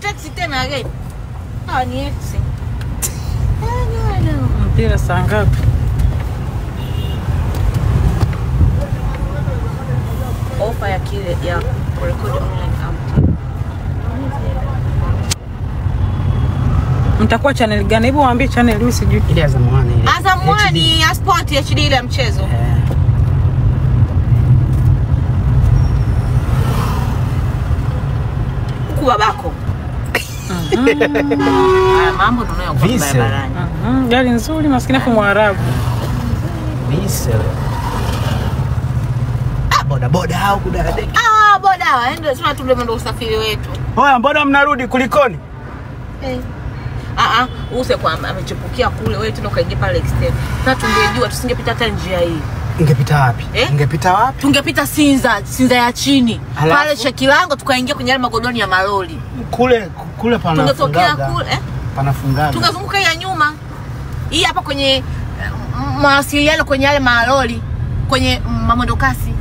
taxi tena again. Ni ex. Mpira saa ngapi? Offer ya kile ya record online app. Mtakuwa channel gani? Hebu waambie channel hii sijui. Ile Azam 1 ile. Azam 1 ya sport HD ile mchezo. Babako. Mambo tunayokuwa barabarani. Gari nzuri maskini kwa Mwarabu. Vise. Boda boda au kudadeki. Boda ndio sema ndio usafiri wetu. Oya mbona mnarudi kulikoni? Use kwamba amechepukia kule wewe tena ukaingia pale extend. Sasa tungejua tusingepita hata njia hii. Ingepita wapi? Ingepita wapi? Tungepita Sinza ya chini. Pale Shekilango tukaingia kwenye yale magodoni ya maloli. Kule pana. Tungetokea kule panafungaga. Tungezunguka ya nyuma. Hii hapa kwenye mawasiliano kwenye yale maloli kwenye mamondokasi.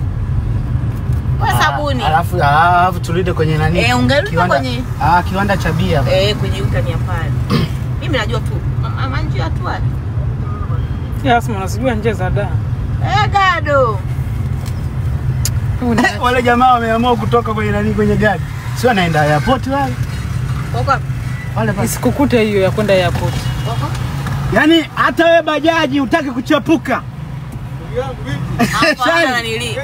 Kwa sabuni. Alafu tulide kwenye nani? Ungerudi kwenye kiwanda cha bia. Kwenye utani ya pale. Mimi najua tu mama njia tu wapi. Yes, mnasijua njia za da. Gado. Wale jamaa wameamua kutoka kwenye nani kwenye gari. Sio anaenda airport wale. Wako wale basi. Isikukute hiyo ya kwenda airport. Wako? Yaani hata wewe bajaji utaki kuchepuka. Hapana nili.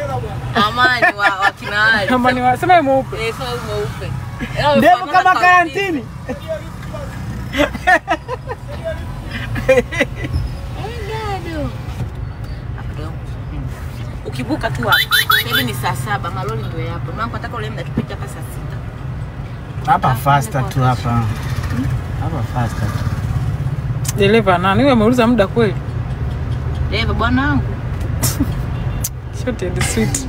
Amani wa kinali. Amani wa sema mweupe. Sema mweupe. Ndevu kama karantini. Ukibuka tu hapo. Hivi ni saa 7, maloli ndio yapo. Mwanangu nataka ule muda tupite hapa saa 6. Hapa faster tu hapa. Hapa faster. Dereva nani? Wewe umeuliza muda kweli? Dereva bwana wangu. Short and sweet.